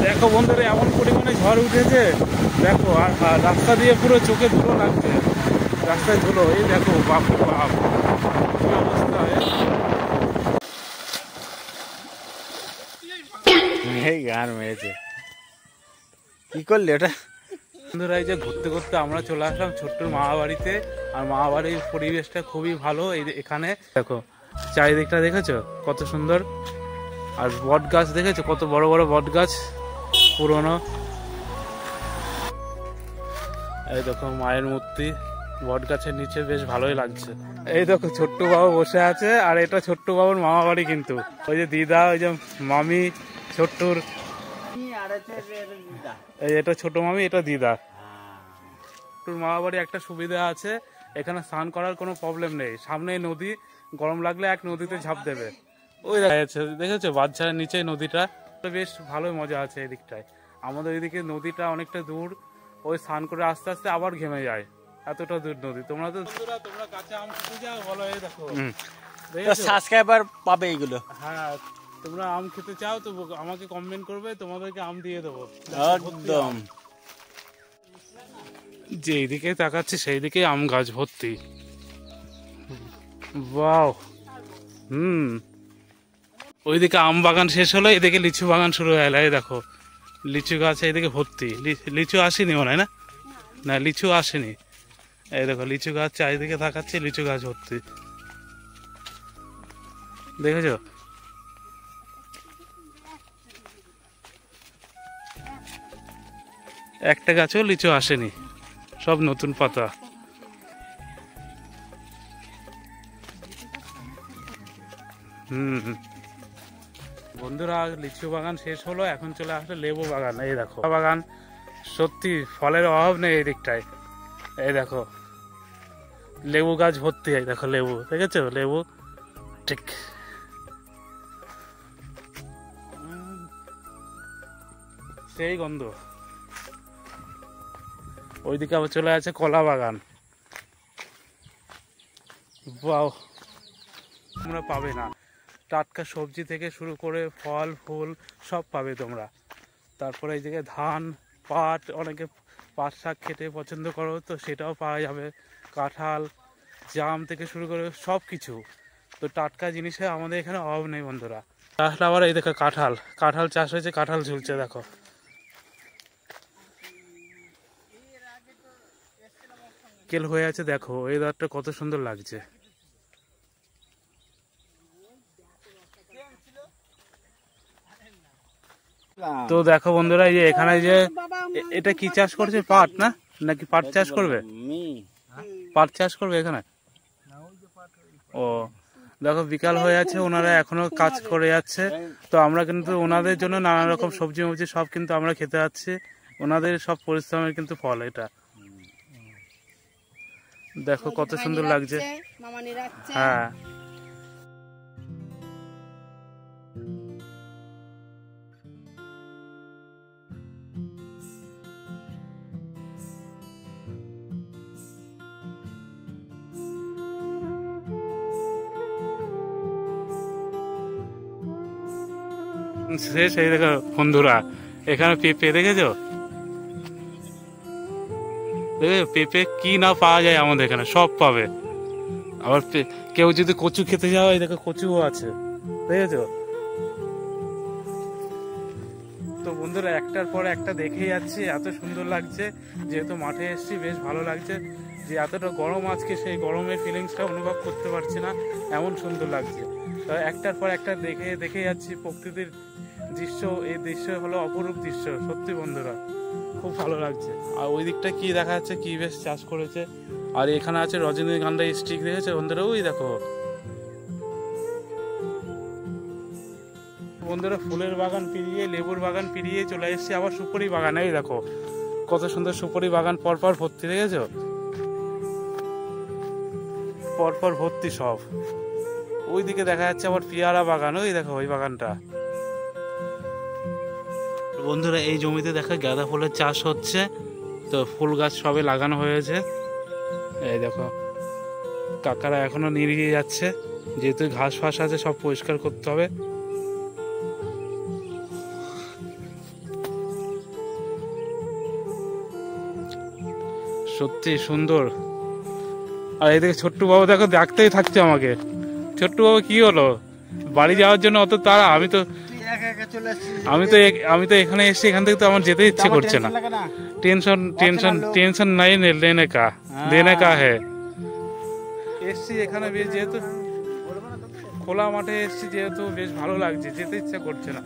দেখো বন্ধুরা এমন পরিমাণে ঝড় উঠেছে, দেখো আর রাস্তা দিয়ে পুরো চোখে ধুলো লাগছে, রাস্তায় ধুলো। এই দেখো বাপ বাপ কি অবস্থা। এই গান মেরেছে, কি করলি ওটা? বন্ধুরা এই যে ঘুরতে ঘুরতে আমরা চলে আসলাম ছোট্টর মামা বাড়িতে। আর মামা বাড়ির পরিবেশটা খুবই ভালো। এই এখানে দেখো চারিদিকটা দেখেছো কত সুন্দর। আর বট গাছ দেখেছো কত বড় বড় বট গাছ পুরনো। এই দেখো মায়ের মূর্তি বট গাছের নিচে, বেশ ভালোই লাগছে। এই দেখো ছোট্ট বাবু বসে আছে, আর এটা ছোট্ট বাবুর মামা বাড়ি কিন্তু। ওই যে দিদা, ওই যে মামি ছোট্টুর, এই এটা ছোট মামি, এটা দিদা। ছোট্টুর মামা বাড়ি একটা সুবিধা আছে, এখানে স্নান করার কোনো প্রবলেম নেই। সামনে নদী, গরম লাগলে এক নদীতে ঝাঁপ দেবে। ওই দেখেছো বাচ্চার নিচেই নদীটা, বেশ ভালোই মজা আছে এই দিকটায়। আমাদের এদিকে নদীটা অনেকটা দূর, ওই স্নান করে আস্তে আস্তে আবার ঘেমে যায়, এতটা দূর নদী। তোমরা তো তোমরা কাছে আম খেতে যাও, বলো এই দেখো সাবস্ক্রাইবার পাবে এগুলো। হ্যাঁ, তোমরা আম খেতে চাও তো আমাকে কমেন্ট করবে, তোমাদেরকে আম দিয়ে দেবো একদম। যেই দিকে তাকাচ্ছি সেই দিকে আম গাছ ভর্তি। ওয়াও। ওইদিকে আম বাগান শেষ হলো, এদিকে লিচু বাগান শুরু হয়ে গেল। এই দেখো লিচু গাছ এইদিকে ভর্তি। লিচু আসেনি মনে হয়, না না লিচু আসেনি। এই দেখো লিচু গাছ চারিদিকে তাকাচ্ছি, লিচু গাছ ভর্তি, দেখেছো? একটা গাছেও লিচু আসেনি, সব নতুন পাতা। বন্ধুরা লিচু বাগান শেষ হলো, এখন চলে আসলো লেবু বাগান। এই দেখো বাগান, সত্যি ফলের অভাব নেই এই দিকটায়। এই দেখো লেবু গাছ ভর্তি। এই দেখো লেবু, দেখেছো লেবু, ঠিক সেই গন্ধ। ওইদিকে আবার চলে আছে কলা বাগান। বাও, তোমরা পাবে না, টাটকা সবজি থেকে শুরু করে ফল ফুল সব পাবে তোমরা। তারপরে এইদিকে ধান, পাট, অনেকে পাট শাক খেতে পছন্দ করো তো সেটাও পাওয়া যাবে। কাঁঠাল, জাম থেকে শুরু করে সব কিছু, তো টাটকা জিনিসে আমাদের এখানে অভাব নেই বন্ধুরা। তাহলে আবার এই দেখো কাঁঠাল, কাঁঠাল চাষ হয়েছে, কাঁঠাল ঝুলছে দেখো। কেল হয়ে আছে দেখো, এই দাঁতটা কত সুন্দর লাগছে। তো দেখো বন্ধুরা এই যে এখানে যে এটা কি চাষ করছে, পাট না নাকি পাট চাষ করবে? পাট চাষ করবে এখানে। ও দেখো বিকাল হয়ে যাচ্ছে, ওনারা এখনো কাজ করে যাচ্ছে। তো আমরা কিন্তু ওনাদের জন্য নানা রকম সবজি মবজি সব কিন্তু আমরা খেতে যাচ্ছি, ওনাদের সব পরিশ্রমের কিন্তু ফল এটা। দেখো কত সুন্দর লাগছে। হ্যাঁ, সেই দেখো বন্ধুরা এখানে পেঁপে দেখেছো, পেঁপে কি না পাওয়া যায় আমাদের এখানে, সব পাবে। আবার কেউ যদি কচু খেতে যাও, এই দেখো কচুও আছে, দেখেছো? তো বন্ধুরা একটার পর একটা দেখে যাচ্ছি, এত সুন্দর লাগছে। যেহেতু মাঠে এসেছি বেশ ভালো লাগছে, যে এতটা গরম আজকে সেই গরমের ফিলিংসটা অনুভব করতে পারছি না, এমন সুন্দর লাগছে। তো একটার পর একটা দেখে যাচ্ছি প্রকৃতির দৃশ্য। এই দৃশ্য হলো অপরূপ দৃশ্য সত্যি বন্ধুরা, খুব ভালো লাগছে। আর ওই দিকটা কি দেখা যাচ্ছে, কি বেশ চাষ করেছে। আর এখানে আছে রজনীগন্ধা স্টিক, দেখেছে বন্ধুরা? ওই দেখো বন্ধুরা ফুলের বাগান পেরিয়ে, লেবুর বাগান পেরিয়ে চলে এসেছি আবার সুপারি বাগান। এই দেখো কত সুন্দর সুপারি বাগান, পরপর ভর্তি, দেখেছো? পরপর ভর্তি সব। ওইদিকে দেখা যাচ্ছে আবার পেয়ারা বাগান, ওই দেখো ওই বাগানটা। বন্ধুরা এই জমিতে দেখা গাঁদা ফুলের চাষ হচ্ছে, তো ফুল গাছ সবে লাগানো হয়েছে। এই দেখো কাকারা এখনো নিয়ে যাচ্ছে, যেহেতু ঘাস ফাস আছে সব পরিষ্কার করতে হবে। সত্যি সুন্দর। আর এদিকে ছোট্টু বাবু দেখো দেখতেই থাকছে আমাকে। ছোট্টু বাবু কি হলো, বাড়ি যাওয়ার জন্য অত তাড়া? আমি তো এখানে এসে এখান থেকে তো আমার যেতে ইচ্ছে করছে না। টেনশন টেনশন টেনশন নাই লেনে কা দেনে কা হে। এসছি এখানে বেশ, যেহেতু খোলা মাঠে এসছি, যেহেতু বেশ ভালো লাগছে, যেতে ইচ্ছে করছে না।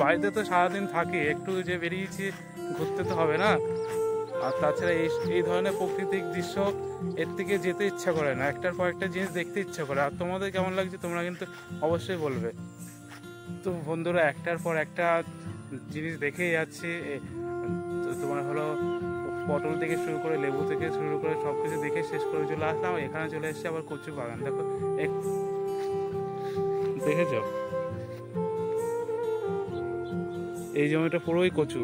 বাড়িতে তো সারাদিন থাকি, একটু যে বেরিয়েছি ঘুরতে তো হবে না। আর তাছাড়া এই ধরনের প্রাকৃতিক দৃশ্য এর থেকে যেতে ইচ্ছা করে না, একটার পর একটা জিনিস দেখতে ইচ্ছা করে। আর তোমাদের কেমন লাগছে তোমরা কিন্তু অবশ্যই বলবে। তো বন্ধুরা, একটার পর একটা জিনিস দেখেই যাচ্ছি। তোমার হলো পটল থেকে শুরু করে লেবু থেকে শুরু করে সবকিছু দেখে শেষ করে চলে আসলাম। এখানে চলে এসেছি আবার কচু বাগান। দেখো দেখেছ, এই জমিটা পুরোই কচু।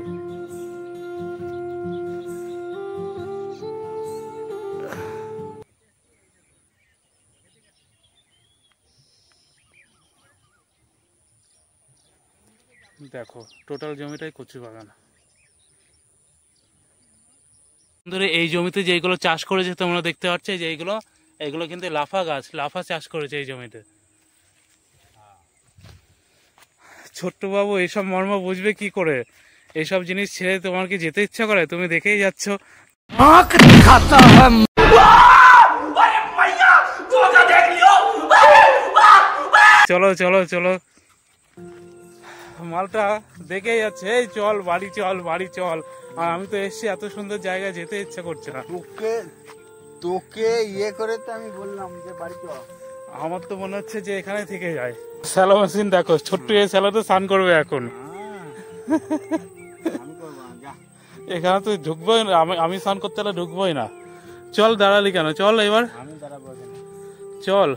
দেখো টোটাল জমিটাই কচু বাগান। ধরে এই জমিতে যেগুলো চাষ করেছে তোমরা দেখতে পাচ্ছ, যে এইগুলো কিন্তু লাফা গাছ, লাফা চাষ করেছে এই জমিতে। ছোট্ট বাবু এইসব মর্ম বুঝবে কি করে? এইসব জিনিস ছেড়ে তোমার কি যেতে ইচ্ছা করে? তুমি দেখেই যাচ্ছ। চলো চলো চলো, মালটা দেখেই যাচ্ছে। এই চল বাড়ি চল, বাড়ি চল। আর আমি তো এসছি, এত সুন্দর জায়গায় যেতে ইচ্ছা করছে না। তোকে ইয়ে করে তো আমি বললাম যে বাড়ি চল। আমার তো মনে হচ্ছে যে এখানে থেকে যায়। স্যালো মেশিন দেখো, ছোট্ট এই স্যালোতে স্নান করবে এখন। এখানে তো ঢুকবোই না, আমি স্নান করতে হলে ঢুকবোই না। চল, দাঁড়ালি কেন? চল এবার চল।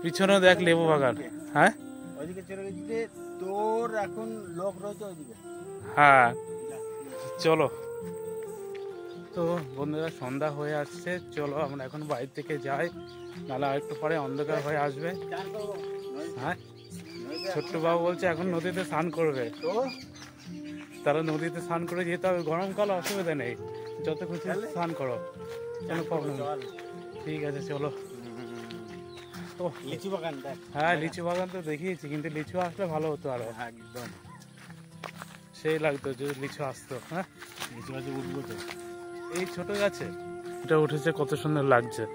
পিছনে দেখ লেবু বাগান। হ্যাঁ ওইদিকে চলে গেছে তোর, এখন লোক রয়েছে ওইদিকে। হ্যাঁ চলো। তো বন্ধুরা, সন্ধ্যা হয়ে আসছে, চলো আমরা এখন বাড়ি থেকে যাই, নাহলে আর একটু পরে অন্ধকার হয়ে আসবে। হ্যাঁ, ছোট্ট বাবু বলছে এখন নদীতে স্নান করবে। তারা নদীতে স্নান করে যেতে হবে, গরমকাল অসুবিধা নেই, যত খুশি স্নান করো, কোনো প্রবলেম নেই। ঠিক আছে চলো। লিচু বাগান, হ্যাঁ লিচু বাগান তো দেখিয়েছি, কিন্তু লিচু আসলে ভালো হতো আরো। একদম সেই লাগতো যদি লিচু আসতো। হ্যাঁ লিচু গাছে উঠবো তো, এই ছোট গাছে এটা উঠেছে, কত সুন্দর লাগছে।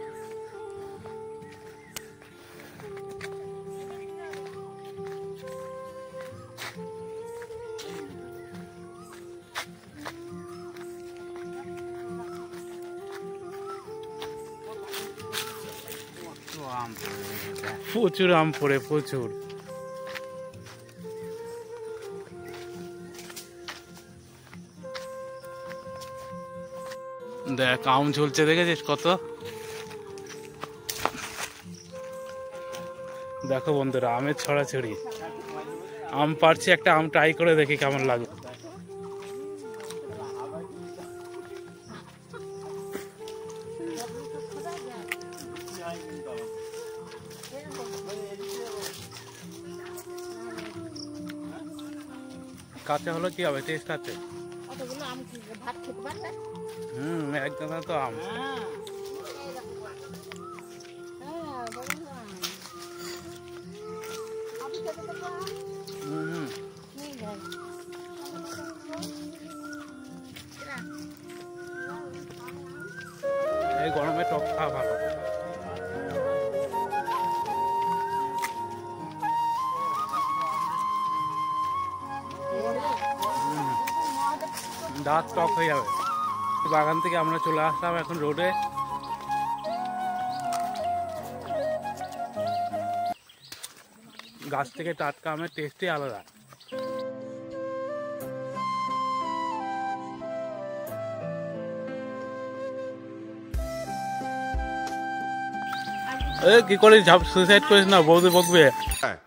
প্রচুর আম পড়ে, প্রচুর। দেখ আম ঝুলছে, দেখেছিস কত? দেখো বন্ধুরা, আমের ছড়াছড়ি। আম পারছি, একটা আম ট্রাই করে দেখি কেমন লাগে। কাঁচা হলো কি হবে, টেস্ট আছে। একদম তো আম। এই গরমে টক খাওয়া ভালো। দাঁত টক হয়ে যাবে। বাগান থেকে আমরা চলে আসলাম এখন রোডে। গাছ থেকে টাটকা আমের টেস্টই আলাদা। কি করিস, সুইসাইড করিস না, বৌদি বকবে।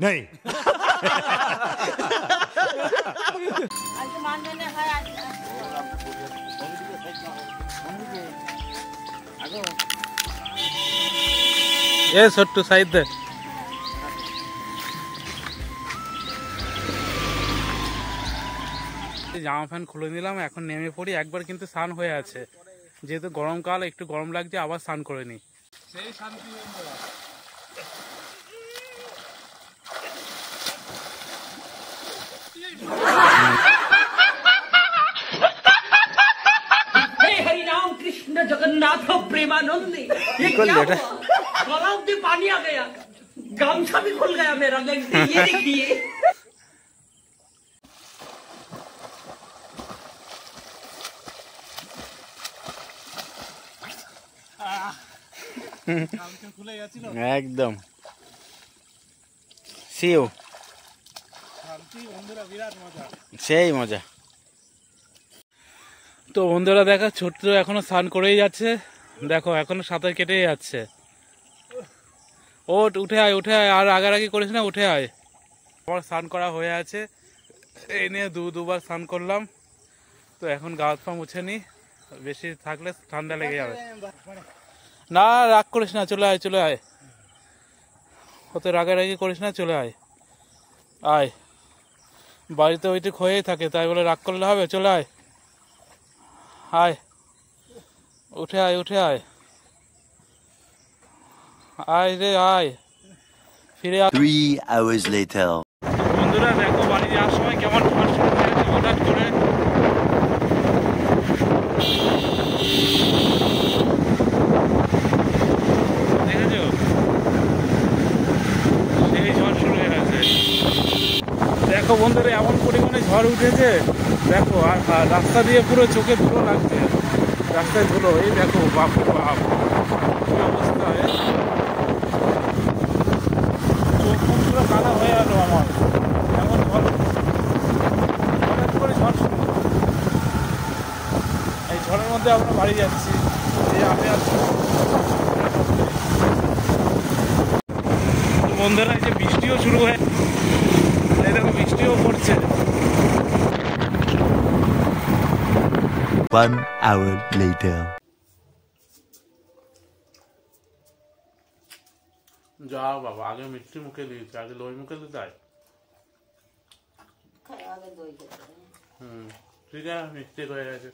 नहीं এ ছোট্টু সাইড দে। জামা প্যান্ট খুলে নিলাম, এখন নেমে পড়ি। একবার কিন্তু স্নান হয়ে আছে, যেহেতু গরমকাল একটু গরম লাগছে, আবার স্নান করে নিই। সেই শান্তি বন্ধুরা। हरि राम कृष्ण जगन्नाथ प्रेमानंदी। ये क्या हुआ? तालाब में पानी आ गया, गामछा भी खुल गया मेरा। ये देखिए। খুলে গেছিল একদম সিও শান্তি বন্ধুরা, বিরাট মজা, সেই মজা। তো বন্ধুরা দেখো, ছোট্ট এখনো স্নান করেই যাচ্ছে, দেখো এখনো সাঁতার কেটেই যাচ্ছে। ওঠ, উঠে আয়, উঠে আয়, আর আগারাগি করিস না, উঠে আয়। আমার স্নান করা হয়ে আছে, এই নিয়ে দুবার স্নান করলাম। তো এখন গা হাত পা মুছে নি, বেশি থাকলে ঠান্ডা লেগে যাবে। না রাগ করিস না, চলে আয়, চলে আয়, অত রাগারাগি করিস না, চলে আয়, আয়। বাড়িতে ওইটুক হয়েই থাকে, তাই বলে রাগ করলে হবে? চলে আয়, আয়, উঠে আয়, উঠে আয়, আয় রে আয়, ফিরে আয়। 3 hours later. বন্ধুরা দেখো, বাড়ি যাওয়ার সময় কেমন ঝড় শুরু হয়েছে হঠাৎ করে। দেখেছো, সেই ঝড় শুরু হয়ে গেছে। দেখো বন্ধুরা, এমন পরিমাণে ঝড় উঠেছে, দেখো আর রাস্তা দিয়ে পুরো চোখে ধুলো লাগছে, রাস্তায় ধুলো। এই দেখো, বাপ রে বাপ, কি অবস্থা! চোখ মুখ পুরো কালো হয়ে গেল আমার, এমন ঝড়, হঠাৎ করে ঝড় শুরু। এই ঝড়ের মধ্যে আমরা বাড়ি যাচ্ছি, যে আমি আছি। বন্ধুরা এই যে বৃষ্টিও শুরু হয়ে, এই দেখো বৃষ্টিও পড়ছে। 1 hour later. যা বাবা, আগে মিষ্টি মুখে দিয়েছে, আগে দই মুখে দিতে হয়। ঠিক আছে, মিষ্টি হয়ে গেছে।